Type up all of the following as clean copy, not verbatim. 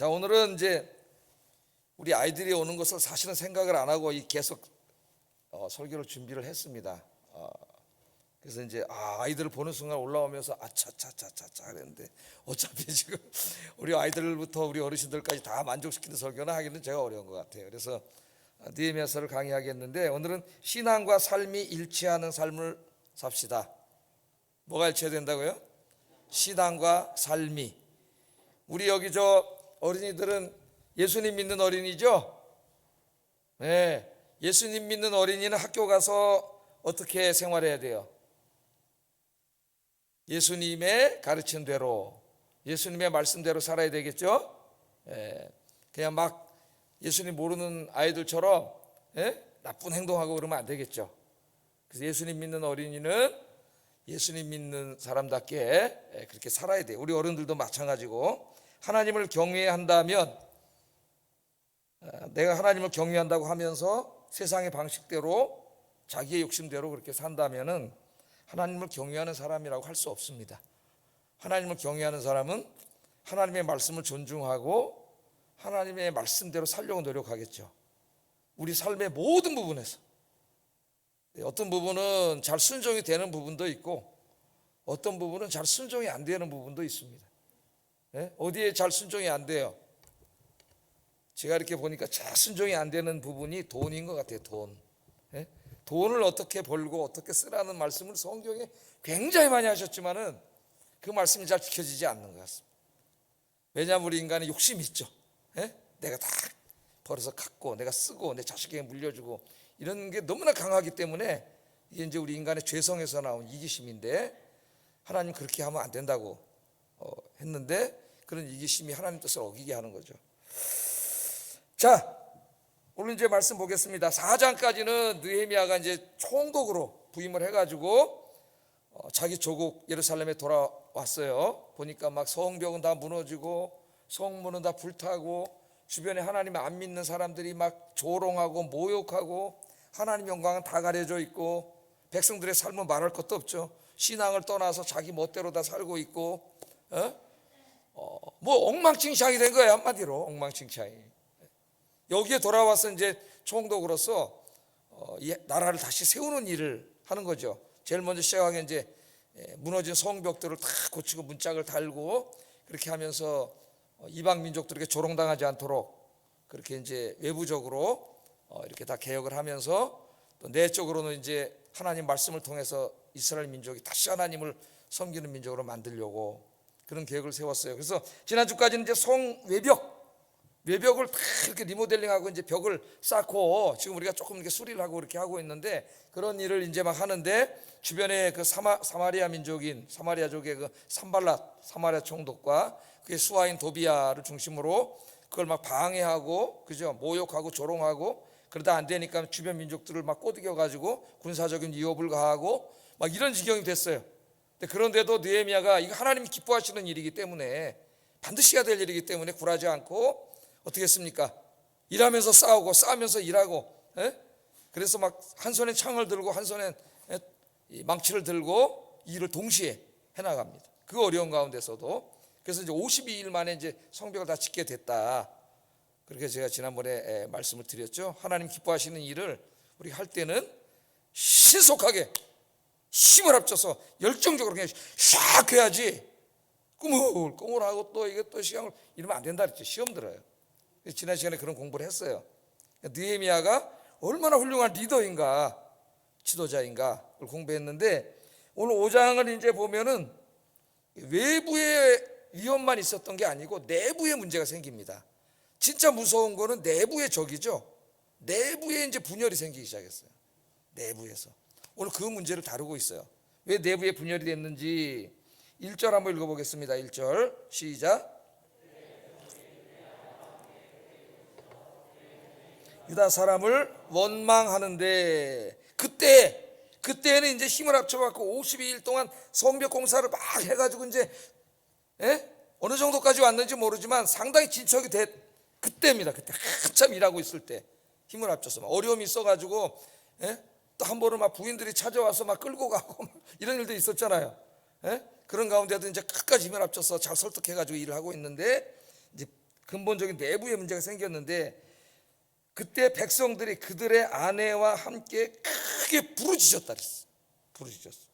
자, 오늘은 이제 우리 아이들이 오는 것을 사실은 생각을 안 하고 계속 설교를 준비를 했습니다. 그래서 이제 아이들을 보는 순간 올라오면서 아차차차차차 그랬는데, 어차피 지금 우리 아이들부터 우리 어르신들까지 다 만족시키는 설교는 하기는 제가 어려운 것 같아요. 그래서 느헤미야서를 강의하겠는데, 오늘은 신앙과 삶이 일치하는 삶을 삽시다. 뭐가 일치해야 된다고요? 신앙과 삶이. 우리 여기 어린이들은 예수님 믿는 어린이죠? 네, 예수님 믿는 어린이는 학교 가서 어떻게 생활해야 돼요? 예수님의 가르친 대로, 예수님의 말씀대로 살아야 되겠죠? 그냥 막 예수님 모르는 아이들처럼 나쁜 행동하고 그러면 안 되겠죠. 그래서 예수님 믿는 어린이는 예수님 믿는 사람답게 그렇게 살아야 돼요. 우리 어른들도 마찬가지고, 하나님을 경외한다면, 내가 하나님을 경외한다고 하면서 세상의 방식대로 자기의 욕심대로 그렇게 산다면은 하나님을 경외하는 사람이라고 할 수 없습니다. 하나님을 경외하는 사람은 하나님의 말씀을 존중하고 하나님의 말씀대로 살려고 노력하겠죠. 우리 삶의 모든 부분에서. 어떤 부분은 잘 순종이 되는 부분도 있고, 어떤 부분은 잘 순종이 안 되는 부분도 있습니다. 어디에 잘 순종이 안 돼요? 제가 이렇게 보니까 잘 순종이 안 되는 부분이 돈인 것 같아요. 돈을 어떻게 벌고 어떻게 쓰라는 말씀을 성경에 굉장히 많이 하셨지만은 그 말씀이 잘 지켜지지 않는 것 같습니다. 왜냐하면 우리 인간은 욕심이 있죠. 내가 다 벌어서 갖고, 내가 쓰고, 내 자식에게 물려주고, 이런 게 너무나 강하기 때문에 이게 이제 우리 인간의 죄성에서 나온 이기심인데, 하나님 그렇게 하면 안 된다고 했는데, 그런 이기심이 하나님 뜻을 어기게 하는 거죠. 자, 오늘 이제 말씀 보겠습니다. 4장까지는 느헤미야가 이제 총독으로 부임을 해가지고 자기 조국 예루살렘에 돌아왔어요. 보니까 막 성벽은 다 무너지고 성문은 다 불타고 주변에 하나님 안 믿는 사람들이 막 조롱하고 모욕하고 하나님 영광은 다 가려져 있고, 백성들의 삶은 말할 것도 없죠. 신앙을 떠나서 자기 멋대로 다 살고 있고, 뭐 엉망진창이 된 거예요. 한마디로 엉망진창이. 여기에 돌아와서 이제 총독으로서 이 나라를 다시 세우는 일을 하는 거죠. 제일 먼저 시작하게 이제 무너진 성벽들을 다 고치고 문짝을 달고, 그렇게 하면서 이방 민족들에게 조롱당하지 않도록 그렇게 이제 외부적으로 이렇게 다 개혁을 하면서, 또 내적으로는 이제 하나님 말씀을 통해서 이스라엘 민족이 다시 하나님을 섬기는 민족으로 만들려고 그런 계획을 세웠어요. 그래서 지난주까지는 이제 성 외벽을 다 이렇게 리모델링하고 이제 벽을 쌓고, 지금 우리가 조금 이렇게 수리를 하고 이렇게 하고 있는데, 그런 일을 이제 막 하는데, 주변에 그 사마리아 민족인 사마리아족의 그 산발랏 사마리아 총독과 그의 수하인 도비야를 중심으로 그걸 막 방해하고, 그죠? 모욕하고 조롱하고, 그러다 안 되니까 주변 민족들을 막 꼬드겨 가지고 군사적인 위협을 가하고 막 이런 지경이 됐어요. 그런데도 느헤미야가 이거 하나님이 기뻐하시는 일이기 때문에, 반드시 해야 될 일이기 때문에 굴하지 않고 어떻게 했습니까? 일하면서 싸우고 싸우면서 일하고, 그래서 막 한 손에 창을 들고 한 손에 망치를 들고 일을 동시에 해나갑니다. 그 어려운 가운데서도. 그래서 이제 52일 만에 이제 성벽을 다 짓게 됐다. 그렇게 제가 지난번에 말씀을 드렸죠. 하나님 기뻐하시는 일을 우리 할 때는 신속하게 힘을 합쳐서 열정적으로 그냥 샥 해야지, 꾸물꾸물하고 또 이게 또 시험을 이러면 안 된다 그랬죠. 시험 들어요. 지난 시간에 그런 공부를 했어요. 느헤미야가 얼마나 훌륭한 리더인가, 지도자인가 를 공부했는데, 오늘 5장을 이제 보면은 외부의 위험만 있었던 게 아니고 내부의 문제가 생깁니다. 진짜 무서운 거는 내부의 적이죠. 내부에 이제 분열이 생기기 시작했어요. 내부에서. 오늘 그 문제를 다루고 있어요. 왜 내부에 분열이 됐는지 1절 한번 읽어보겠습니다. 1절 시작. 유다 사람을 원망하는데, 그때는 이제 힘을 합쳐갖고 52일 동안 성벽 공사를 막 해가지고 이제 어느 정도까지 왔는지 모르지만 상당히 진척이 그때입니다. 그때 한참 일하고 있을 때 힘을 합쳐서 막 어려움이 있어가지고 또 한 번은 막 부인들이 찾아와서 막 끌고 가고 이런 일도 있었잖아요. 그런 가운데도 이제 끝까지 힘을 합쳐서 잘 설득해가지고 일을 하고 있는데, 이제 근본적인 내부의 문제가 생겼는데 그때 백성들이 그들의 아내와 함께 크게 부르짖었다 그랬어. 부르짖었어.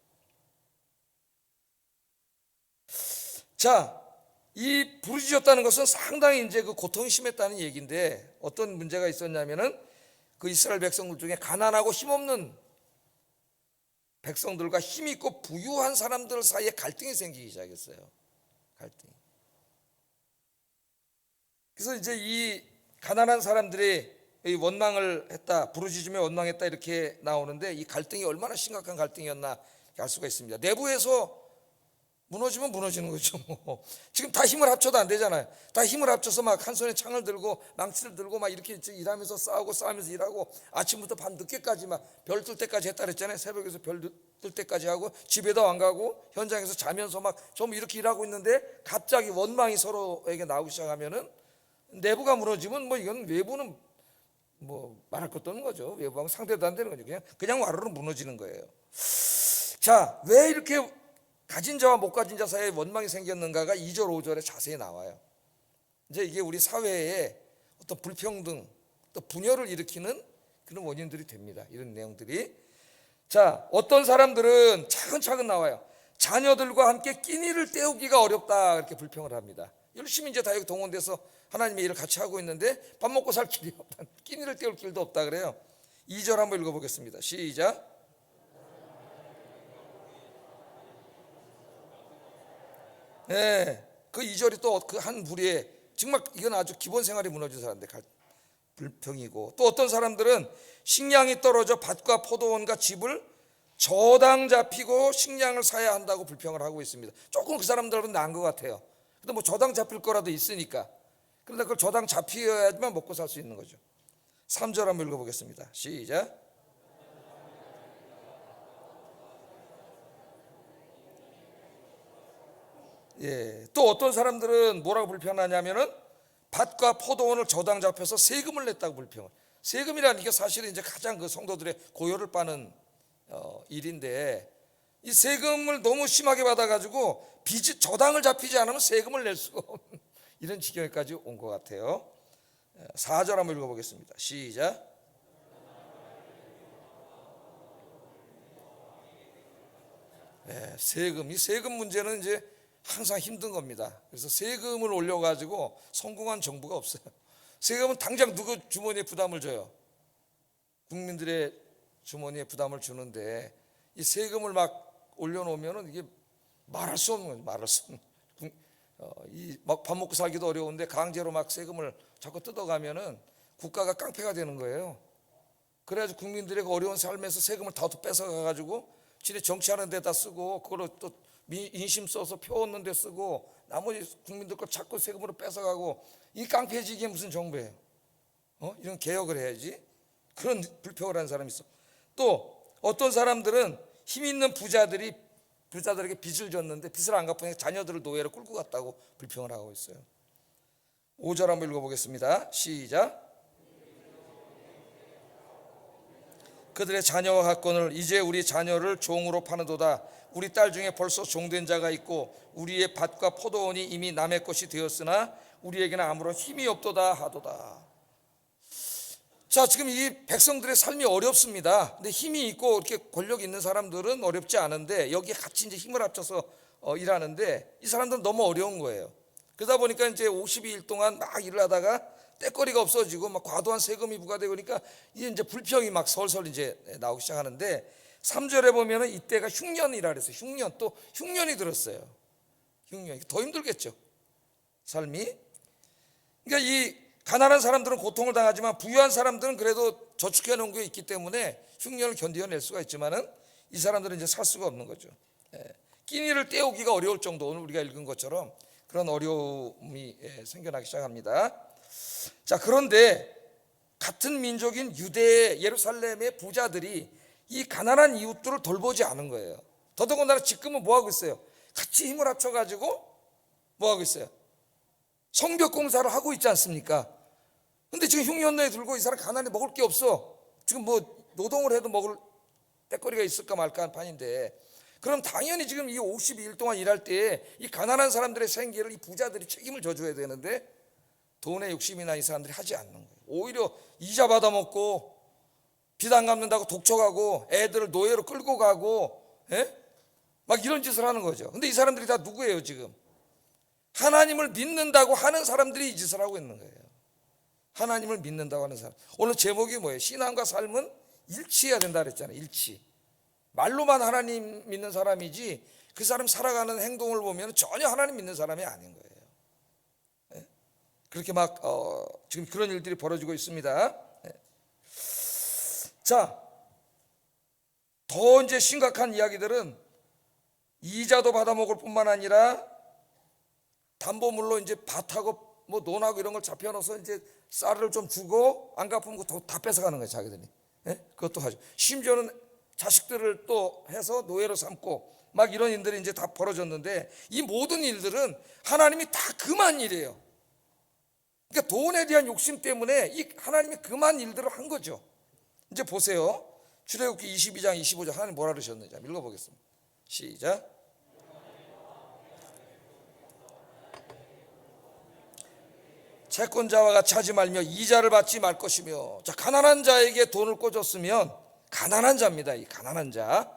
자, 이 부르짖었다는 것은 상당히 이제 그 고통이 심했다는 얘기인데 어떤 문제가 있었냐면은 그 이스라엘 백성들 중에 가난하고 힘없는 백성들과 힘 있고 부유한 사람들 사이에 갈등이 생기기 시작했어요. 갈등. 그래서 이제 이 가난한 사람들이 이 원망을 했다, 부르짖으며 원망했다 이렇게 나오는데 이 갈등이 얼마나 심각한 갈등이었나 알 수가 있습니다. 내부에서 무너지면 무너지는 거죠. 뭐. 지금 다 힘을 합쳐도 안 되잖아요. 다 힘을 합쳐서 막 한 손에 창을 들고 망치를 들고 막 이렇게 일하면서 싸우면서 일하고 아침부터 밤 늦게까지 막 별 뜰 때까지 했다 그랬잖아요. 새벽에서 별 뜰 때까지 하고 집에도 안 가고 현장에서 자면서 막 좀 이렇게 일하고 있는데 갑자기 원망이 서로에게 나오기 시작하면은 내부가 무너지면 뭐 이건 외부는 뭐 말할 것도 없는 거죠. 외부하고 상대도 안 되는 거죠. 그냥 와르르 무너지는 거예요. 자, 왜 이렇게 가진 자와 못 가진 자 사이에 원망이 생겼는가가 2절 5절에 자세히 나와요. 이제 이게 우리 사회에 어떤 불평등 또 분열을 일으키는 그런 원인들이 됩니다. 이런 내용들이. 자, 어떤 사람들은 차근차근 나와요. 자녀들과 함께 끼니를 때우기가 어렵다 이렇게 불평을 합니다. 열심히 이제 다육 동원돼서 하나님의 일을 같이 하고 있는데 밥 먹고 살 길이 없다. 끼니를 때울 길도 없다 그래요. 2절 한번 읽어보겠습니다. 시작. 네, 그 2절이 또 그 한 무리에 정말 이건 아주 기본 생활이 무너진 사람들 불평이고 또 어떤 사람들은 식량이 떨어져 밭과 포도원과 집을 저당 잡히고 식량을 사야 한다고 불평을 하고 있습니다. 조금 그 사람들은 나은 것 같아요. 근데 뭐 저당 잡힐 거라도 있으니까. 그런데 그걸 저당 잡혀야지만 먹고 살 수 있는 거죠. 3절 한번 읽어보겠습니다. 시작. 예, 또 어떤 사람들은 뭐라고 불평하냐면은 밭과 포도원을 저당 잡혀서 세금을 냈다고 불평을. 세금이라는 게 사실은 이제 가장 그 성도들의 고요를 빠는 일인데 이 세금을 너무 심하게 받아가지고 빚이 저당을 잡히지 않으면 세금을 낼 수가 없는 이런 지경까지 온 것 같아요. 4절 한번 읽어보겠습니다. 시작. 예, 이 세금 문제는 이제 항상 힘든 겁니다. 그래서 세금을 올려가지고 성공한 정부가 없어요. 세금은 당장 누구 주머니에 부담을 줘요? 국민들의 주머니에 부담을 주는데 이 세금을 막 올려놓으면 이게 말할 수 없는 거예요. 말할 수 없는. 막 밥 먹고 살기도 어려운데 강제로 막 세금을 자꾸 뜯어가면은 국가가 깡패가 되는 거예요. 그래가지고 국민들의 어려운 삶에서 세금을 다 뺏어가가지고 지네 정치하는 데다 쓰고 그걸 또 인심 써서 표 얻는 데 쓰고 나머지 국민들 걸 자꾸 세금으로 뺏어가고 이 깡패지 이게 무슨 정부예요? 이런 개혁을 해야지. 그런 불평을 하는 사람이 있어. 또 어떤 사람들은 힘 있는 부자들에게 빚을 졌는데 빚을 안 갚으니까 자녀들을 노예로 끌고 갔다고 불평을 하고 있어요. 5절 한번 읽어보겠습니다. 시작. 그들의 자녀와 갖건을 이제 우리 자녀를 종으로 파는도다. 우리 딸 중에 벌써 종된 자가 있고 우리의 밭과 포도원이 이미 남의 것이 되었으나 우리에게는 아무런 힘이 없도다 하도다. 자, 지금 이 백성들의 삶이 어렵습니다. 근데 힘이 있고 이렇게 권력 있는 사람들은 어렵지 않은데 여기에 같이 이제 힘을 합쳐서 일하는데 이 사람들은 너무 어려운 거예요. 그러다 보니까 이제 52일 동안 막 일을 하다가 때거리가 없어지고 막 과도한 세금이 부과되고 그러니까 이게 이제 불평이 막 설설 이제 나오기 시작하는데 3절에 보면은 이때가 흉년이라 그랬어요. 또 흉년이 들었어요. 흉년이 더 힘들겠죠. 삶이. 그러니까 이 가난한 사람들은 고통을 당하지만 부유한 사람들은 그래도 저축해 놓은 게 있기 때문에 흉년을 견뎌낼 수가 있지만은 이 사람들은 이제 살 수가 없는 거죠. 끼니를 때우기가 어려울 정도 오늘 우리가 읽은 것처럼 그런 어려움이 생겨나기 시작합니다. 자, 그런데 같은 민족인 유대 예루살렘의 부자들이 이 가난한 이웃들을 돌보지 않은 거예요. 더더군다나 지금은 뭐 하고 있어요? 같이 힘을 합쳐가지고 뭐 하고 있어요? 성벽 공사를 하고 있지 않습니까? 근데 지금 흉년에 들고 이 사람 가난해 먹을 게 없어. 지금 뭐 노동을 해도 먹을 때거리가 있을까 말까 한 판인데 그럼 당연히 지금 이 52일 동안 일할 때 이 가난한 사람들의 생계를 이 부자들이 책임을 져줘야 되는데 돈에 욕심이 나 이 사람들이 하지 않는 거예요. 오히려 이자 받아먹고 빚 안 갚는다고 독촉하고 애들을 노예로 끌고 가고, 예? 막 이런 짓을 하는 거죠. 근데 이 사람들이 다 누구예요 지금? 하나님을 믿는다고 하는 사람들이 이 짓을 하고 있는 거예요. 하나님을 믿는다고 하는 사람. 오늘 제목이 뭐예요? 신앙과 삶은 일치해야 된다 그랬잖아요. 일치. 말로만 하나님 믿는 사람이지 그 사람 살아가는 행동을 보면 전혀 하나님 믿는 사람이 아닌 거예요. 예? 그렇게 막 지금 그런 일들이 벌어지고 있습니다. 예. 자, 더 이제 심각한 이야기들은 이자도 받아먹을 뿐만 아니라 담보물로 이제 밭하고 뭐 논하고 이런 걸 잡혀놓아서 이제 쌀을 좀 주고 안 갚으면 다 뺏어가는 거예요 자기들이. 예? 그것도 하죠. 심지어는 자식들을 또 해서 노예로 삼고 막 이런 일들이 이제 다 벌어졌는데, 이 모든 일들은 하나님이 다 금한 일이에요. 그러니까 돈에 대한 욕심 때문에 이 하나님이 금한 일들을 한 거죠. 이제 보세요. 출애굽기 22장 25절 하나님 뭐라 그러셨는지 한번 읽어보겠습니다. 시작. 채권자와 같이 하지 말며 이자를 받지 말 것이며. 자, 가난한 자에게 돈을 꿔줬으면, 가난한 자입니다. 이 가난한 자,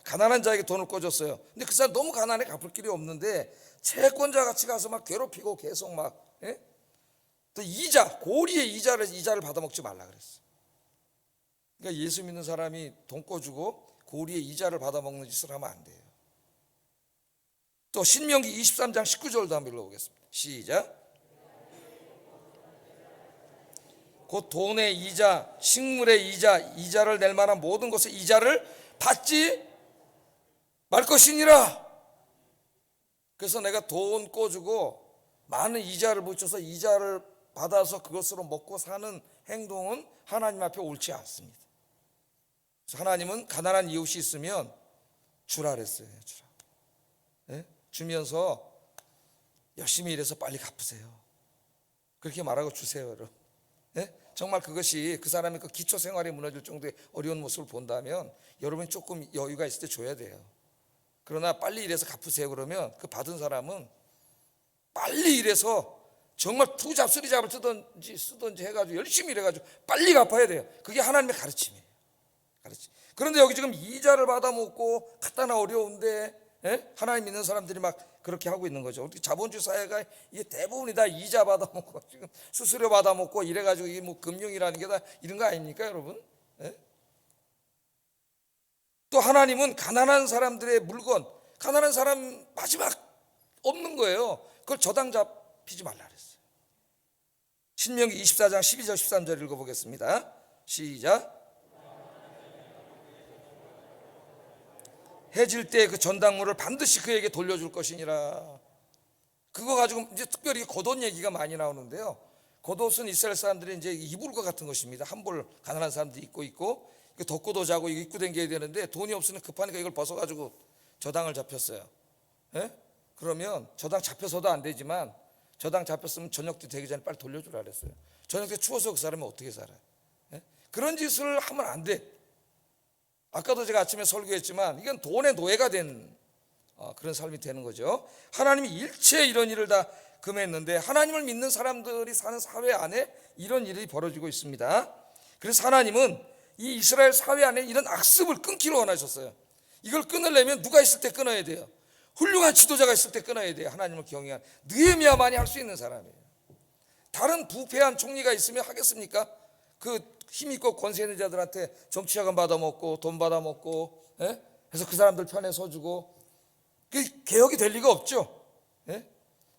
가난한 자에게 돈을 꿔줬어요. 근데 그 사람 너무 가난해 갚을 길이 없는데 채권자 같이 가서 막 괴롭히고 계속 막, 예? 또 이자, 고리의 이자를 받아먹지 말라 그랬어요. 그러니까 예수 믿는 사람이 돈 꿔주고 고리의 이자를 받아먹는 짓을 하면 안 돼요. 또 신명기 23장 19절도 한번 읽어보겠습니다. 시작. 곧 돈의 이자, 식물의 이자, 이자를 낼 만한 모든 것의 이자를 받지 말 것이니라. 그래서 내가 돈 꿔주고 많은 이자를 붙여서 이자를 받아서 그것으로 먹고 사는 행동은 하나님 앞에 옳지 않습니다. 그래서 하나님은 가난한 이웃이 있으면 주라 그랬어요. 주라. 네? 주면서 열심히 일해서 빨리 갚으세요. 그렇게 말하고 주세요, 여러분. 네? 정말 그것이 그 사람의 그 기초 생활이 무너질 정도의 어려운 모습을 본다면 여러분이 조금 여유가 있을 때 줘야 돼요. 그러나 빨리 일해서 갚으세요 그러면 그 받은 사람은 빨리 일해서 정말 투잡 쓰리잡을 쓰든지 해가지고 열심히 일해가지고 빨리 갚아야 돼요. 그게 하나님의 가르침이에요. 그런데 여기 지금 이자를 받아먹고 갖다나 어려운데, 예? 하나님 믿는 사람들이 막 그렇게 하고 있는 거죠. 우리 자본주의 사회가 이게 대부분이 다 이자 받아먹고 지금 수수료 받아먹고 이래가지고 이게 뭐 금융이라는 게 다 이런 거 아닙니까, 여러분? 예? 또 하나님은 가난한 사람들의 물건, 가난한 사람 마지막 없는 거예요. 그걸 저당 잡히지 말라 그랬어요. 신명기 24장 12절 13절 읽어보겠습니다. 시작. 해질 때 그 전당물을 반드시 그에게 돌려줄 것이니라. 그거 가지고 이제 특별히 겉옷 얘기가 많이 나오는데요. 겉옷은 이스라엘 사람들이 이제 이불과 같은 것입니다. 한벌 가난한 사람들이 입고 있고 덮고도 자고 입고 다녀야 되는데 돈이 없으면 급하니까 이걸 벗어가지고 저당을 잡혔어요. 예? 그러면 저당 잡혀서도 안 되지만 저당 잡혔으면 저녁 때 되기 전에 빨리 돌려주라 그랬어요. 저녁 때 추워서 그 사람이 어떻게 살아요? 예? 그런 짓을 하면 안 돼. 아까도 제가 아침에 설교했지만 이건 돈의 노예가 된 그런 삶이 되는 거죠. 하나님이 일체 이런 일을 다 금했는데 하나님을 믿는 사람들이 사는 사회 안에 이런 일이 벌어지고 있습니다. 그래서 하나님은 이 이스라엘 사회 안에 이런 악습을 끊기를 원하셨어요. 이걸 끊으려면 누가 있을 때 끊어야 돼요? 훌륭한 지도자가 있을 때 끊어야 돼요. 하나님을 경외한 느헤미야만이 할 수 있는 사람이에요. 다른 부패한 총리가 있으면 하겠습니까? 그 힘있고 권세 있는 자들한테 정치자금 받아먹고 돈 받아먹고, 예? 그래서 그 사람들 편에 서주고 그 개혁이 될 리가 없죠. 예?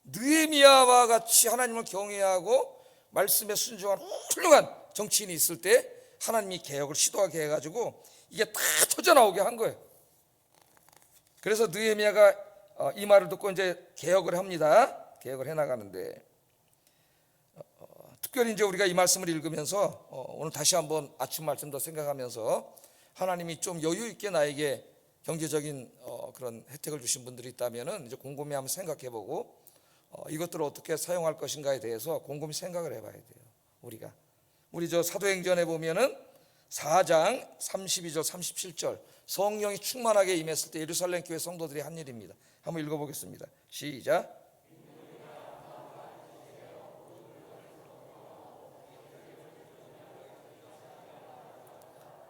느헤미야와 같이 하나님을 경외하고 말씀에 순종한 훌륭한 정치인이 있을 때 하나님이 개혁을 시도하게 해가지고 이게 다 터져나오게 한 거예요. 그래서 느헤미야가 이 말을 듣고 이제 개혁을 합니다. 개혁을 해나가는데 특별히 이제 우리가 이 말씀을 읽으면서 오늘 다시 한번 아침 말씀도 생각하면서 하나님이 좀 여유 있게 나에게 경제적인 그런 혜택을 주신 분들이 있다면은 이제 곰곰이 한번 생각해보고 이것들을 어떻게 사용할 것인가에 대해서 곰곰이 생각을 해봐야 돼요. 우리 저 사도행전에 보면은 4장 32절 37절 성령이 충만하게 임했을 때 예루살렘 교회 성도들이 한 일입니다. 한번 읽어보겠습니다. 시작.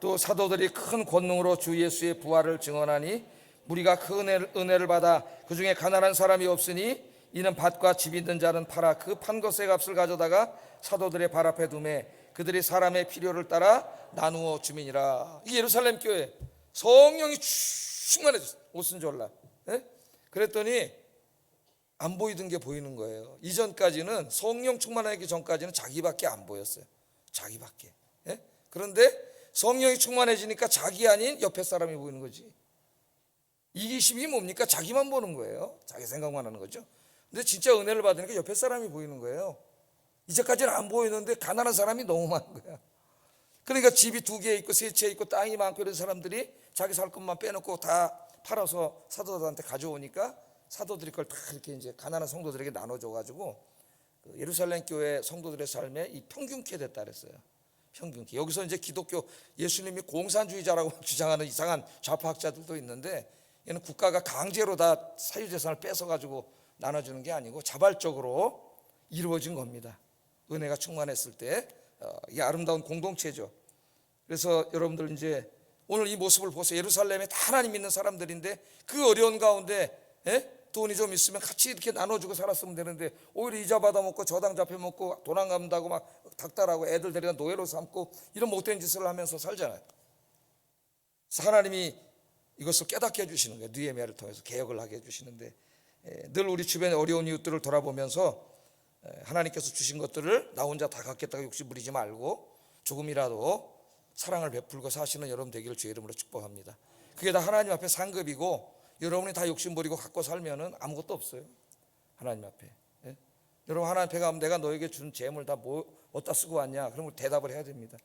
또 사도들이 큰 권능으로 주 예수의 부활을 증언하니 무리가 큰 은혜를 받아 그 중에 가난한 사람이 없으니 이는 밭과 집 있는 자는 팔아 그 판 것의 값을 가져다가 사도들의 발 앞에 두매 그들이 사람의 필요를 따라 나누어 주민이라. 이 예루살렘 교회 성령이 충만해졌어요. 오순절날. 그랬더니 안 보이던 게 보이는 거예요. 이전까지는 성령 충만하기 전까지는 자기밖에 안 보였어요. 자기밖에. 그런데 성령이 충만해지니까 자기 아닌 옆에 사람이 보이는 거지. 이기심이 뭡니까? 자기만 보는 거예요. 자기 생각만 하는 거죠. 근데 진짜 은혜를 받으니까 옆에 사람이 보이는 거예요. 이제까지는 안 보이는데 가난한 사람이 너무 많은 거야. 그러니까 집이 2개 있고 3채 있고 땅이 많고 이런 사람들이 자기 살 것만 빼놓고 다 팔아서 사도들한테 가져오니까 사도들이 그걸 다 이렇게 이제 가난한 성도들에게 나눠줘가지고 예루살렘 교회 성도들의 삶에 이 평균케 됐다 그랬어요. 평균케. 여기서 이제 기독교 예수님이 공산주의자라고 주장하는 이상한 좌파학자들도 있는데, 얘는 국가가 강제로 다 사유재산을 뺏어가지고 나눠주는 게 아니고 자발적으로 이루어진 겁니다. 은혜가 충만했을 때 이게 아름다운 공동체죠. 그래서 여러분들 이제 오늘 이 모습을 보세요. 예루살렘에 다 하나님 믿는 사람들인데 그 어려운 가운데 돈이 좀 있으면 같이 이렇게 나눠주고 살았으면 되는데 오히려 이자 받아먹고 저당 잡혀먹고 돈 안 갚는다고 막 닥달하고 애들 데려다 노예로 삼고 이런 못된 짓을 하면서 살잖아요. 그래서 하나님이 이것을 깨닫게 해주시는 거예요. 느헤미야를 통해서 개혁을 하게 해주시는데, 늘 우리 주변의 어려운 이웃들을 돌아보면서 하나님께서 주신 것들을 나 혼자 다 갖겠다고 욕심 부리지 말고 조금이라도 사랑을 베풀고 사시는 여러분 되기를 주의 이름으로 축복합니다. 그게 다 하나님 앞에 상급이고, 여러분이 다 욕심 부리고 갖고 살면은 아무것도 없어요. 하나님 앞에. 여러분 하나님 앞에 가면 내가 너에게 준 재물 다 어디다 쓰고 왔냐? 그런 걸 대답을 해야 됩니다.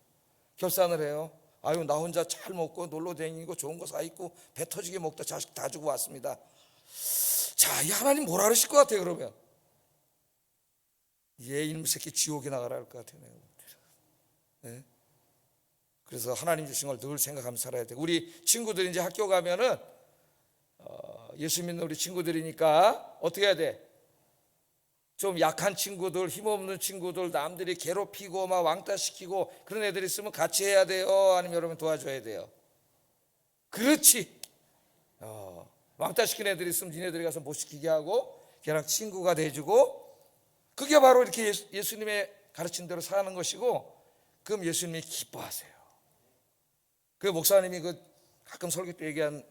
결산을 해요. 아유, 나 혼자 잘 먹고 놀러 다니고 좋은 거 사 입고 배 터지게 먹다 자식 다 주고 왔습니다. 자, 이 하나님 뭐라 그러실 것 같아요? 그러면 얘 이놈 새끼 지옥에 나가라 할 것 같아요. 네? 그래서 하나님 주신 걸 늘 생각하면서 살아야 돼요. 우리 친구들이 이제 학교 가면은 예수 믿는 우리 친구들이니까 어떻게 해야 돼? 좀 약한 친구들, 힘없는 친구들, 남들이 괴롭히고 막 왕따시키고 그런 애들이 있으면 같이 해야 돼요? 아니면 여러분 도와줘야 돼요? 그렇지. 왕따시킨 애들이 있으면 니네들이 가서 못 시키게 하고 걔랑 친구가 돼주고, 그게 바로 이렇게 예수님의 가르친 대로 사는 것이고, 그럼 예수님이 기뻐하세요. 그 목사님이 그 가끔 설교 때 얘기한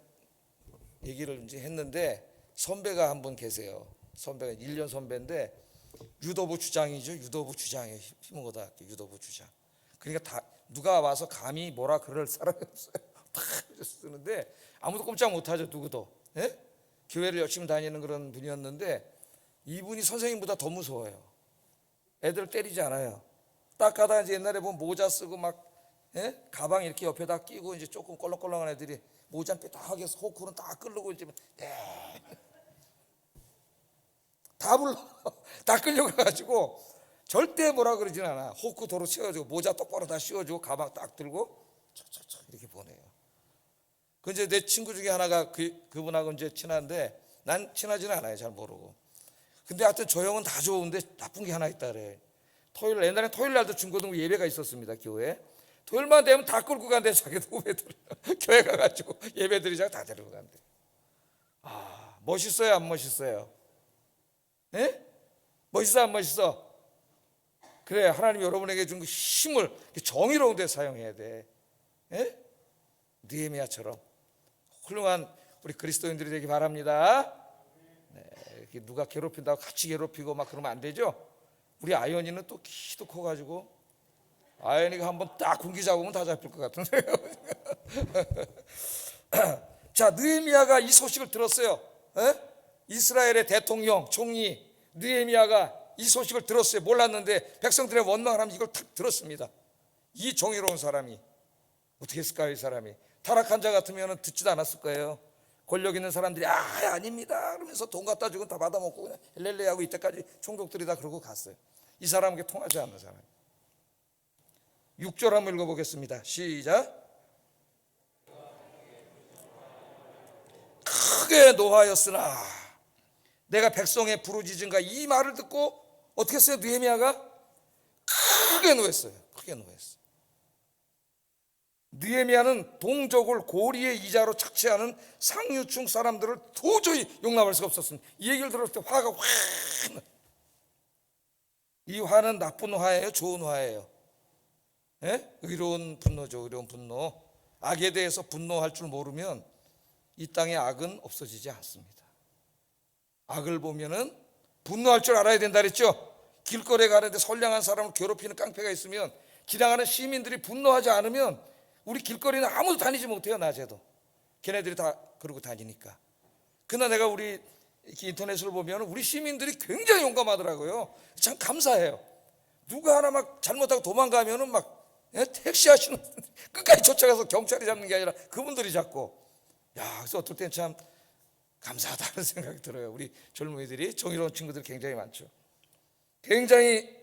얘기를 이제 했는데, 선배가 한 분 계세요. 선배가 1년 선배인데 유도부 주장이죠. 유도부 주장에 희문고등학교 유도부 주장. 그러니까 다 누가 와서 감히 뭐라 그럴 사람이 없어요. 다 쓰는데 아무도 꼼짝 못하죠. 누구도. 교회를 열심히 다니는 그런 분이었는데 이분이 선생님보다 더 무서워요. 애들 때리지 않아요. 딱 가다가 이제 옛날에 보면 모자 쓰고 막 가방 이렇게 옆에다 끼고 이제 조금 껄렁껄렁한 애들이 모자 삐딱하게 해서 호크는 딱 끌고 이제 다 불러. 다 끌려가가지고 절대 뭐라 그러진 않아. 호크 도로 채워주고 모자 똑바로 다 씌워주고 가방 딱 들고 척척척 이렇게 보내요. 그 이제 내 친구 중에 하나가 그분하고 이제 친한데 난 친하지는 않아요. 잘 모르고. 근데 하여튼 저 형은 다 좋은데 나쁜 게 하나 있다 그래. 옛날에 토요일 날도 중고등부 예배가 있었습니다. 교회에. 토요일만 되면 다 끌고 간대. 자기도 후배들 교회 가가지고 예배 드리자고 다 데리고 간대. 아, 멋있어요 안 멋있어요? 멋있어 안 멋있어? 그래, 하나님 여러분에게 준 그 힘을 정의로운 데 사용해야 돼. 느헤미야처럼 훌륭한 우리 그리스도인들이 되기 바랍니다. 누가 괴롭힌다고 같이 괴롭히고 막 그러면 안 되죠. 우리 아연이는 또 키도 커가지고 아연이가 한번 딱 군기 잡으면 다 잡힐 것 같은데요. 자, 느헤미야가 이 소식을 들었어요. 이스라엘의 대통령, 총리 느헤미야가 이 소식을 들었어요. 몰랐는데 백성들의 원망을 하면 이걸 탁 들었습니다. 이 정의로운 사람이 어떻게 했을까요? 이 사람이 타락한 자 같으면 듣지도 않았을 거예요. 권력 있는 사람들이 아닙니다 그러면서 돈 갖다 주고 다 받아먹고 그냥 헬렐레하고 이때까지 총독들이 다 그러고 갔어요. 이 사람에게 통하지 않는 사람. 6절 한번 읽어보겠습니다. 시작. 크게 노하였으나 내가 백성의 부르짖음과 이 말을 듣고 어떻게 했어요? 느헤미야가 크게 노했어요. 크게 노했어요. 느헤미야는 동족을 고리의 이자로 착취하는 상류층 사람들을 도저히 용납할 수가 없었습니다. 이 얘기를 들었을 때 화가 확. 이 화는 나쁜 화예요, 좋은 화예요? 의로운 분노죠. 의로운 분노. 악에 대해서 분노할 줄 모르면 이 땅의 악은 없어지지 않습니다. 악을 보면은 분노할 줄 알아야 된다 그랬죠. 길거리에 가는데 선량한 사람을 괴롭히는 깡패가 있으면 지나가는 시민들이 분노하지 않으면 우리 길거리는 아무도 다니지 못해요. 낮에도 걔네들이 다 그러고 다니니까. 그러나 내가 우리 인터넷을 보면 우리 시민들이 굉장히 용감하더라고요. 참 감사해요. 누가 하나 막 잘못하고 도망가면은 막 택시 하시는 끝까지 쫓아가서 경찰이 잡는 게 아니라 그분들이 잡고. 야, 그래서 어떨 땐 참 감사하다는 생각이 들어요. 우리 젊은이들이, 정의로운 친구들이 굉장히 많죠. 굉장히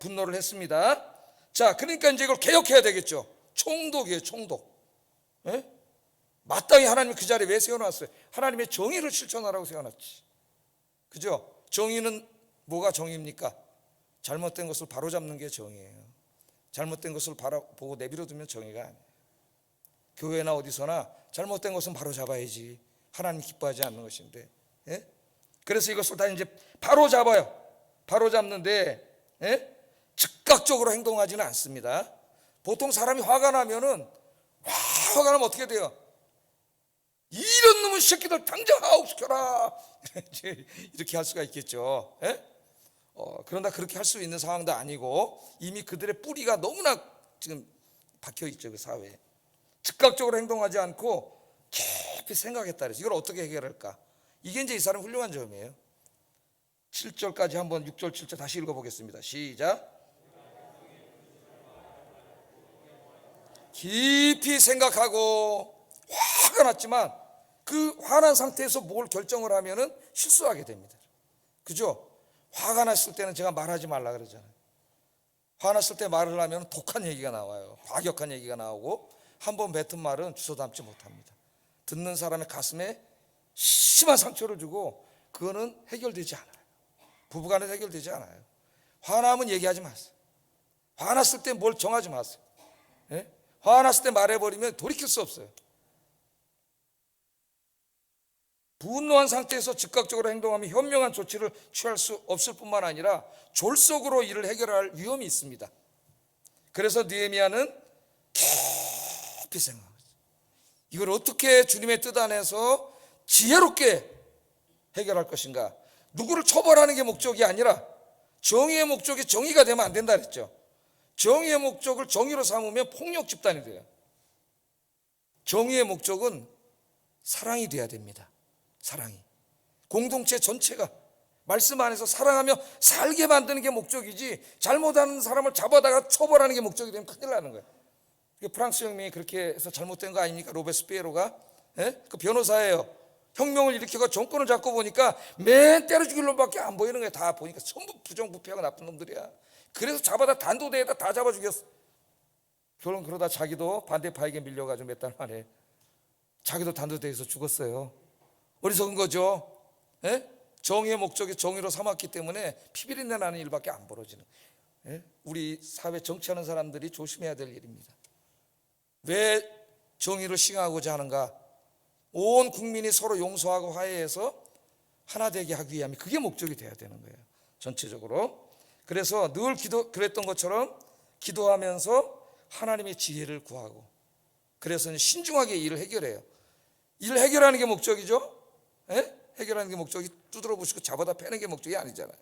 분노를 했습니다. 자, 그러니까 이제 이걸 개혁해야 되겠죠. 총독이에요, 총독. 마땅히 하나님이 그 자리에 왜 세워놨어요? 하나님의 정의를 실천하라고 세워놨지. 그죠? 정의는 뭐가 정의입니까? 잘못된 것을 바로잡는 게 정의예요. 잘못된 것을 보고 내버려두면 정의가 아니에요. 교회나 어디서나 잘못된 것은 바로잡아야지. 하나님 기뻐하지 않는 것인데. 그래서 이것을 다 이제 바로잡아요. 바로잡는데 즉각적으로 행동하지는 않습니다. 보통 사람이 화가 나면은 화가 나면 어떻게 돼요? 이런 놈의 새끼들 당장 아웃시켜라 이렇게 할 수가 있겠죠. 그러나 그렇게 할 수 있는 상황도 아니고 이미 그들의 뿌리가 너무나 지금 박혀 있죠. 그 사회에. 즉각적으로 행동하지 않고 깊이 생각했다 그래서 이걸 어떻게 해결할까? 이게 이제 이 사람 훌륭한 점이에요. 7절까지 한번 6절 7절 다시 읽어보겠습니다. 시작. 깊이 생각하고 화가 났지만 그 화난 상태에서 뭘 결정을 하면은 실수하게 됩니다. 그죠? 화가 났을 때는 제가 말하지 말라 그러잖아요. 화났을 때 말을 하면 독한 얘기가 나와요. 과격한 얘기가 나오고 한번 뱉은 말은 주워 담지 못합니다. 듣는 사람의 가슴에 심한 상처를 주고 그거는 해결되지 않아요. 부부간에 해결되지 않아요. 화나면 얘기하지 마세요. 화났을 때 뭘 정하지 마세요. 화났을 때 말해버리면 돌이킬 수 없어요. 분노한 상태에서 즉각적으로 행동하면 현명한 조치를 취할 수 없을 뿐만 아니라 졸속으로 이를 해결할 위험이 있습니다. 그래서 느헤미야는 깊이 생각합니다. 이걸 어떻게 주님의 뜻 안에서 지혜롭게 해결할 것인가. 누구를 처벌하는 게 목적이 아니라 정의의 목적이 정의가 되면 안 된다 그랬죠. 정의의 목적을 정의로 삼으면 폭력 집단이 돼요. 정의의 목적은 사랑이 돼야 됩니다. 사랑이. 공동체 전체가 말씀 안에서 사랑하며 살게 만드는 게 목적이지 잘못하는 사람을 잡아다가 처벌하는 게 목적이 되면 큰일 나는 거예요. 프랑스 혁명이 그렇게 해서 잘못된 거 아닙니까? 로베스피에로가 그 변호사예요. 혁명을 일으켜서 정권을 잡고 보니까 맨 때려 죽일 놈밖에 안 보이는 거예요. 다 보니까 전부 부정부패하고 나쁜 놈들이야. 그래서 잡아다 단도대에다 다 잡아 죽였어. 결론 그러다 자기도 반대파에게 밀려가지고 몇 달 만에 자기도 단도대에서 죽었어요. 어리석은 거죠. 정의의 목적이 정의로 삼았기 때문에 피비린내 나는 일밖에 안 벌어지는. 우리 사회 정치하는 사람들이 조심해야 될 일입니다. 왜 정의를 시행하고자 하는가? 온 국민이 서로 용서하고 화해해서 하나 되게 하기 위함이 그게 목적이 돼야 되는 거예요. 전체적으로. 그래서 늘 그랬던 것처럼 기도하면서 하나님의 지혜를 구하고 그래서 신중하게 일을 해결해요. 일을 해결하는 게 목적이죠. 해결하는 게 목적이 두드러 부시고 잡아다 패는 게 목적이 아니잖아요.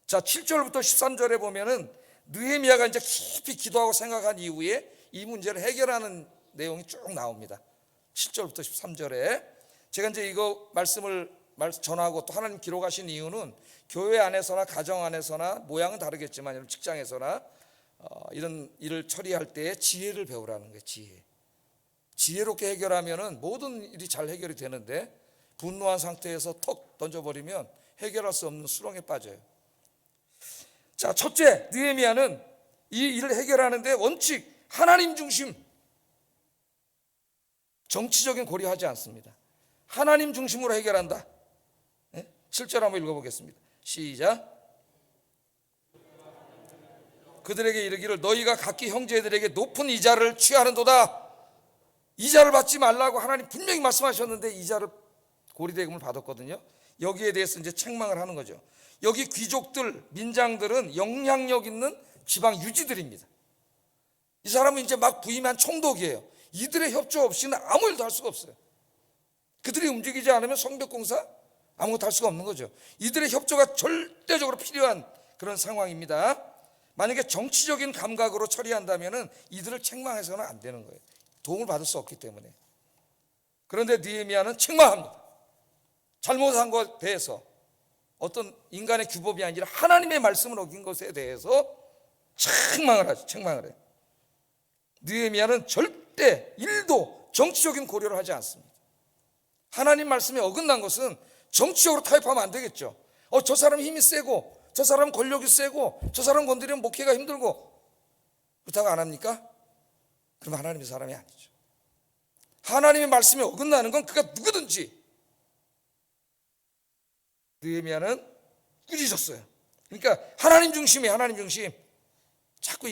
자, 7절부터 13절에 보면은 느헤미야가 이제 깊이 기도하고 생각한 이후에 이 문제를 해결하는 내용이 쭉 나옵니다. 7절부터 13절에 제가 이제 이거 말씀을 전하고 또 하나님 기록하신 이유는 교회 안에서나 가정 안에서나 모양은 다르겠지만 직장에서나 이런 일을 처리할 때 지혜를 배우라는 거예요. 지혜롭게 해결하면은 모든 일이 잘 해결이 되는데 분노한 상태에서 턱 던져버리면 해결할 수 없는 수렁에 빠져요. 자, 첫째, 느헤미야는 이 일을 해결하는데 원칙 하나님 중심, 정치적인 고려하지 않습니다. 하나님 중심으로 해결한다. 7절 한번 읽어보겠습니다. 시작. 그들에게 이르기를 너희가 각기 형제들에게 높은 이자를 취하는도다. 이자를 받지 말라고 하나님 분명히 말씀하셨는데 이자를 고리대금을 받았거든요. 여기에 대해서 이제 책망을 하는 거죠. 여기 귀족들, 민장들은 영향력 있는 지방 유지들입니다. 이 사람은 이제 막 부임한 총독이에요. 이들의 협조 없이는 아무 일도 할 수가 없어요. 그들이 움직이지 않으면 성벽공사 아무것도 할 수가 없는 거죠. 이들의 협조가 절대적으로 필요한 그런 상황입니다. 만약에 정치적인 감각으로 처리한다면 이들을 책망해서는 안 되는 거예요. 도움을 받을 수 없기 때문에. 그런데 느헤미야는 책망합니다. 잘못한 것에 대해서 어떤 인간의 규범이 아니라 하나님의 말씀을 어긴 것에 대해서 책망을 하죠. 책망을 해요. 느헤미야는 절대 일도 정치적인 고려를 하지 않습니다. 하나님 말씀에 어긋난 것은 정치적으로 타협하면 안 되겠죠. 저 사람 힘이 세고 저 사람 권력이 세고 저 사람 건드리면 목회가 힘들고 그렇다고 안 합니까? 그럼 하나님의 사람이 아니죠. 하나님의 말씀에 어긋나는 건 그가 누구든지. 느헤미야는 꾸짖었어요. 그러니까 하나님 중심이에요. 하나님 중심. 자꾸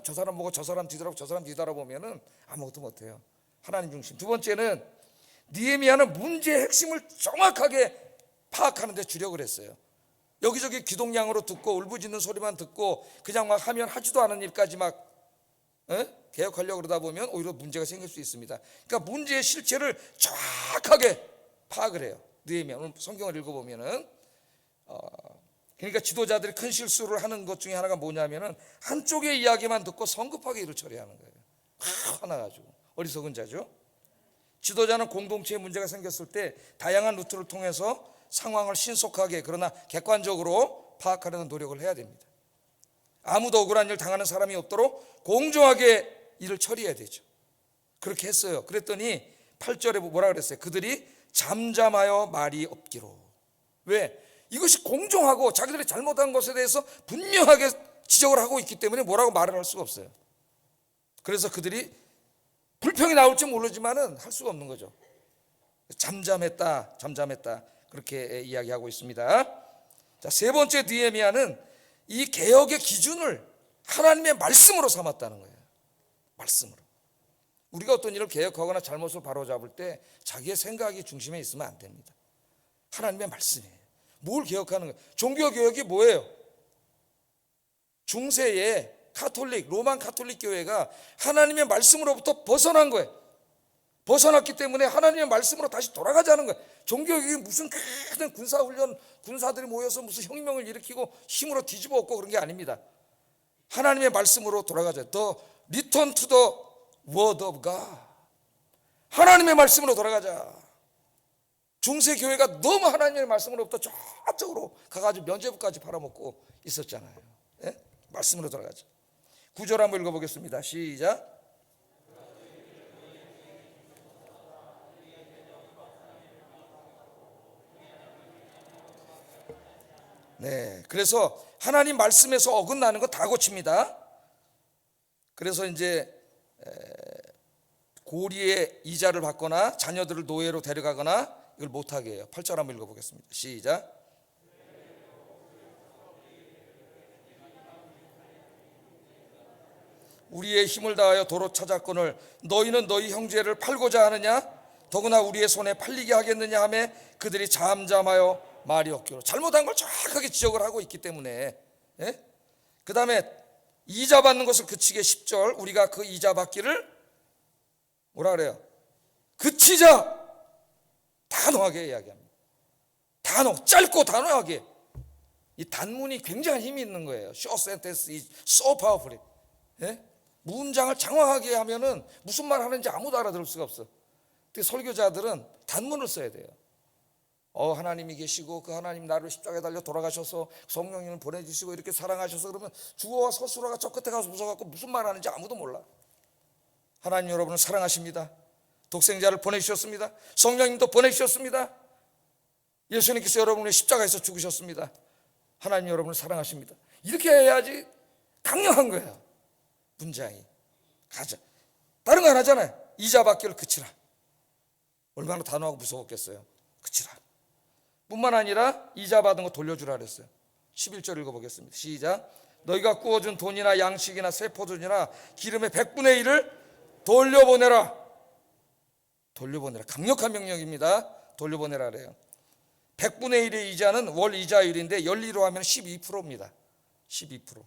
저 사람 보고 저 사람 뒤돌아보고 저 사람 뒤돌아보면은 아무것도 못해요. 하나님 중심. 두 번째는 느헤미야는 문제의 핵심을 정확하게 파악하는 데 주력을 했어요. 여기저기 귀동냥으로 듣고 울부짖는 소리만 듣고 그냥 막 하면 하지도 않은 일까지 막 개혁하려고 그러다 보면 오히려 문제가 생길 수 있습니다. 그러니까 문제의 실체를 정확하게 파악을 해요. 느헤미야. 오늘 성경을 읽어보면은 그러니까 지도자들이 큰 실수를 하는 것 중에 하나가 뭐냐면은 한쪽의 이야기만 듣고 성급하게 일을 처리하는 거예요. 화나가지고. 어리석은 자죠. 지도자는 공동체에 문제가 생겼을 때 다양한 루트를 통해서 상황을 신속하게 그러나 객관적으로 파악하려는 노력을 해야 됩니다. 아무도 억울한 일 당하는 사람이 없도록 공정하게 일을 처리해야 되죠. 그렇게 했어요. 그랬더니 8절에 뭐라 그랬어요? 그들이 잠잠하여 말이 없기로. 왜? 이것이 공정하고 자기들이 잘못한 것에 대해서 분명하게 지적을 하고 있기 때문에 뭐라고 말을 할 수가 없어요. 그래서 그들이 불평이 나올지 모르지만은 할 수가 없는 거죠. 잠잠했다 그렇게 이야기하고 있습니다. 자, 세 번째 느헤미야는 이 개혁의 기준을 하나님의 말씀으로 삼았다는 거예요. 말씀으로. 우리가 어떤 일을 개혁하거나 잘못을 바로잡을 때 자기의 생각이 중심에 있으면 안 됩니다. 하나님의 말씀이에요. 뭘 개혁하는 거예요? 종교개혁이 뭐예요? 중세의 로만 카톨릭 교회가 하나님의 말씀으로부터 벗어난 거예요. 벗어났기 때문에 하나님의 말씀으로 다시 돌아가자는 거예요. 종교개혁이 무슨 큰 군사훈련, 군사들이 모여서 무슨 혁명을 일으키고 힘으로 뒤집어 엎고 그런 게 아닙니다. 하나님의 말씀으로 돌아가자. The return to the word of God. 하나님의 말씀으로 돌아가자. 중세 교회가 너무 하나님의 말씀으로부터 저쪽으로 가가지고 면죄부까지 팔아먹고 있었잖아요. 예? 말씀으로 돌아가자. 9절 한번 읽어보겠습니다. 시작. 네, 그래서 하나님 말씀에서 어긋나는 거 다 고칩니다. 그래서 이제 고리의 이자를 받거나 자녀들을 노예로 데려가거나 이걸 못하게 해요. 8절 한번 읽어보겠습니다. 시작. 우리의 힘을 다하여 도로 찾았거늘 너희는 너희 형제를 팔고자 하느냐? 더구나 우리의 손에 팔리게 하겠느냐 하며 그들이 잠잠하여 말이 없기로. 잘못한 걸 정확하게 지적을 하고 있기 때문에. 예? 그 다음에 이자 받는 것을 그치게 10절 우리가 그 이자 받기를 뭐라 그래요? 그치자. 단호하게 이야기합니다. 짧고 단호하게. 이 단문이 굉장히 힘이 있는 거예요. Short sentence is so powerful. 예? 문장을 장황하게 하면은 무슨 말 하는지 아무도 알아들을 수가 없어. 근데 설교자들은 단문을 써야 돼요. 하나님이 계시고 그 하나님 나를 십자가에 달려 돌아가셔서 성령님을 보내주시고 이렇게 사랑하셔서 그러면 주어와 서술어가 저 끝에 가서 무서워갖고 무슨 말 하는지 아무도 몰라. 하나님 여러분을 사랑하십니다. 독생자를 보내주셨습니다. 성령님도 보내주셨습니다. 예수님께서 여러분의 십자가에서 죽으셨습니다. 하나님 여러분을 사랑하십니다. 이렇게 해야지 강력한 거예요. 문장이. 가자. 다른 거 안 하잖아요. 이자 받기를 그치라. 얼마나 단호하고 무서웠겠어요. 그치라. 뿐만 아니라 이자 받은 거 돌려주라 그랬어요. 11절 읽어보겠습니다. 시작. 너희가 구워준 돈이나 양식이나 새 포도주나 기름의 100분의 1을 돌려보내라. 돌려보내라. 강력한 명령입니다. 돌려보내라 그래요. 100분의 1의 이자는 월 이자율인데 연리로 하면 12%입니다. 12%.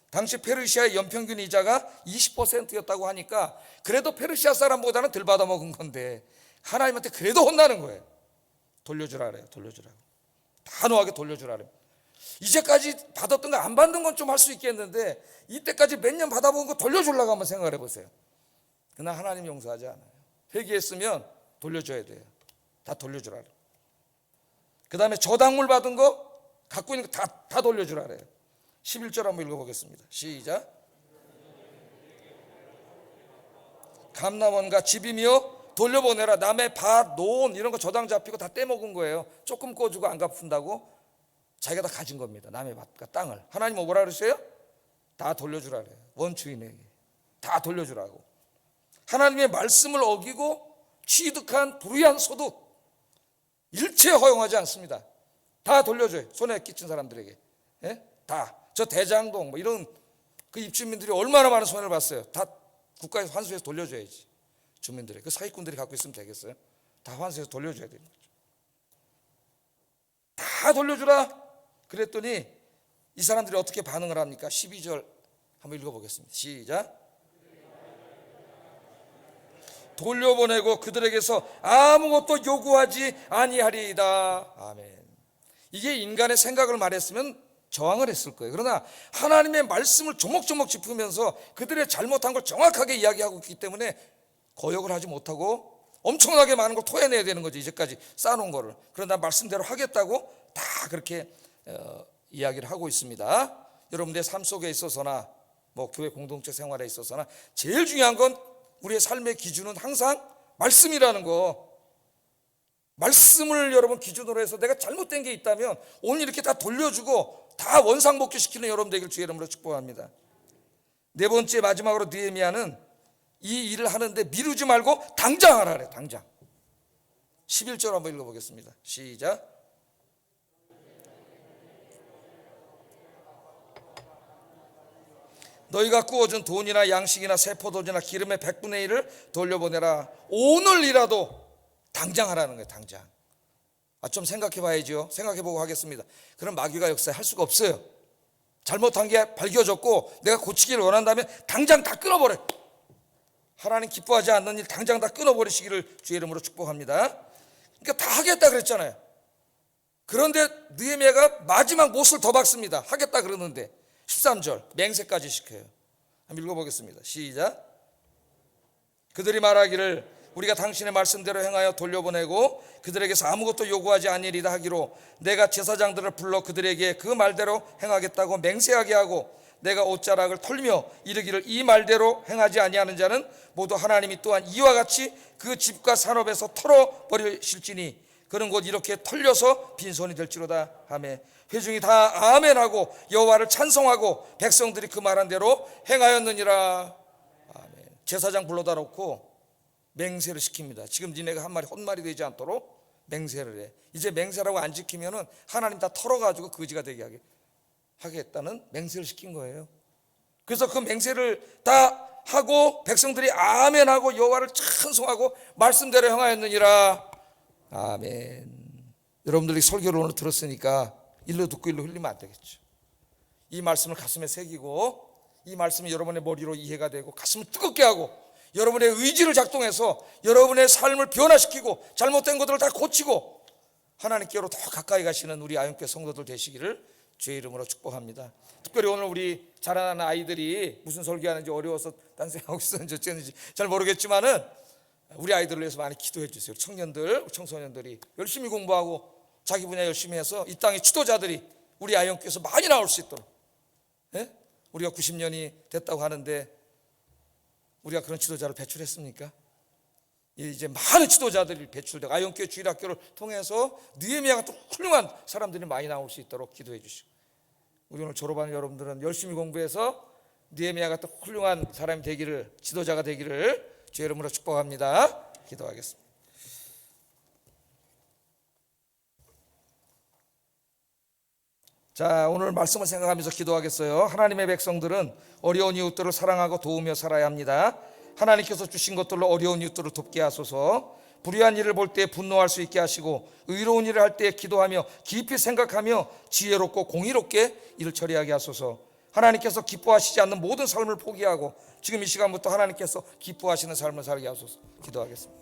당시 페르시아의 연평균 이자가 20%였다고 하니까 그래도 페르시아 사람보다는 덜 받아먹은 건데 하나님한테 그래도 혼나는 거예요. 돌려주라 그래요. 돌려주라고. 단호하게 돌려주라 그래요. 이제까지 받았던 거 안 받는 건 좀 할 수 있겠는데 이때까지 몇 년 받아본 거 돌려주려고 한번 생각을 해보세요. 그러나 하나님 용서하지 않아요. 회개했으면 돌려줘야 돼요. 다 돌려주라 그래요. 그 다음에 저당물 받은 거 갖고 있는 거 다 돌려주라 그래요. 11절 한번 읽어보겠습니다. 시작. 감남원과 집이며 돌려보내라. 남의 밭, 논 이런 거 저당 잡히고 다 떼먹은 거예요. 조금 꿔주고 안 갚는다고 자기가 다 가진 겁니다. 남의 밭과 땅을. 하나님 뭐라 그러세요? 다 돌려주라 그래요. 원주인에게 다 돌려주라고. 하나님의 말씀을 어기고 취득한 불의한 소득 일체 허용하지 않습니다. 다 돌려줘요. 손에 끼친 사람들에게. 예? 다. 저 대장동 뭐 이런 그 입주민들이 얼마나 많은 손해를 봤어요. 다 국가에서 환수해서 돌려줘야지. 주민들에게. 그 사기꾼들이 갖고 있으면 되겠어요? 다 환수해서 돌려줘야 되는 거죠. 다 돌려주라. 그랬더니 이 사람들이 어떻게 반응을 합니까? 12절 한번 읽어보겠습니다. 시작. 돌려보내고 그들에게서 아무것도 요구하지 아니하리이다. 아멘. 이게 인간의 생각을 말했으면 저항을 했을 거예요. 그러나 하나님의 말씀을 조목조목 짚으면서 그들의 잘못한 걸 정확하게 이야기하고 있기 때문에 거역을 하지 못하고 엄청나게 많은 걸 토해내야 되는 거죠. 이제까지 쌓아놓은 거를. 그러나 말씀대로 하겠다고 다 그렇게 이야기를 하고 있습니다. 여러분들의 삶 속에 있어서나 뭐 교회 공동체 생활에 있어서나 제일 중요한 건 우리의 삶의 기준은 항상 말씀이라는 거. 말씀을 여러분 기준으로 해서 내가 잘못된 게 있다면 오늘 이렇게 다 돌려주고 다 원상복귀시키는 여러분 되길 주의 이름으로 축복합니다. 네 번째 마지막으로 느헤미야는 이 일을 하는데 미루지 말고 당장 하라 그래. 당장. 11절 한번 읽어보겠습니다. 시작. 너희가 구워준 돈이나 양식이나 새 포도주나 기름의 100분의 1을 돌려보내라. 오늘이라도 당장 하라는 거예요. 당장. 좀 생각해 봐야죠. 생각해 보고 하겠습니다. 그럼 마귀가 역사할 수가 없어요. 잘못한 게 밝혀졌고 내가 고치기를 원한다면 당장 다 끊어버려. 하나님 기뻐하지 않는 일 당장 다 끊어버리시기를 주의 이름으로 축복합니다. 그러니까 다 하겠다 그랬잖아요. 그런데 느헤미야가 마지막 못을 더 박습니다. 하겠다 그러는데 13절 맹세까지 시켜요. 한번 읽어보겠습니다. 시작. 그들이 말하기를 우리가 당신의 말씀대로 행하여 돌려보내고 그들에게서 아무것도 요구하지 아니리다 하기로 내가 제사장들을 불러 그들에게 그 말대로 행하겠다고 맹세하게 하고 내가 옷자락을 털며 이르기를 이 말대로 행하지 아니하는 자는 모두 하나님이 또한 이와 같이 그 집과 산업에서 털어버리실지니 그는 곧 이렇게 털려서 빈손이 될지로다 하며 회중이 다 아멘하고 여호와를 찬송하고 백성들이 그 말한 대로 행하였느니라. 아멘. 제사장 불러다 놓고 맹세를 시킵니다. 지금 니네가 한 말이 헛말이 되지 않도록 맹세를 해. 이제 맹세라고 안 지키면은 하나님 다 털어가지고 거지가 되게 하겠다는 맹세를 시킨 거예요. 그래서 그 맹세를 다 하고 백성들이 아멘하고 여호와를 찬송하고 말씀대로 행하였느니라. 아멘. 여러분들이 설교를 오늘 들었으니까 일로 듣고 일로 흘리면 안 되겠죠. 이 말씀을 가슴에 새기고 이 말씀이 여러분의 머리로 이해가 되고 가슴을 뜨겁게 하고 여러분의 의지를 작동해서 여러분의 삶을 변화시키고 잘못된 것들을 다 고치고 하나님께로 더 가까이 가시는 우리 아영교회 성도들 되시기를 주의 이름으로 축복합니다. 특별히 오늘 우리 자라나는 아이들이 무슨 설교하는지 어려워서 딴 생각하고 있었는지 어쨌는지 잘 모르겠지만은 우리 아이들을 위해서 많이 기도해 주세요. 청년들, 청소년들이 열심히 공부하고 자기 분야 열심히 해서 이 땅의 지도자들이 우리 아영교회에서 많이 나올 수 있도록. 예? 우리가 90년이 됐다고 하는데 우리가 그런 지도자를 배출했습니까? 이제 많은 지도자들이 배출되고 아영교회 주일학교를 통해서 느헤미야 같은 훌륭한 사람들이 많이 나올 수 있도록 기도해 주시고 우리 오늘 졸업하는 여러분들은 열심히 공부해서 느헤미야 같은 훌륭한 사람이 되기를 지도자가 되기를 주의 이름으로 축복합니다. 기도하겠습니다. 자, 오늘 말씀을 생각하면서 기도하겠어요. 하나님의 백성들은 어려운 이웃들을 사랑하고 도우며 살아야 합니다. 하나님께서 주신 것들로 어려운 이웃들을 돕게 하소서. 불의한 일을 볼 때 분노할 수 있게 하시고 의로운 일을 할 때 기도하며 깊이 생각하며 지혜롭고 공의롭게 일을 처리하게 하소서. 하나님께서 기뻐하시지 않는 모든 삶을 포기하고 지금 이 시간부터 하나님께서 기뻐하시는 삶을 살게 하소서. 기도하겠습니다.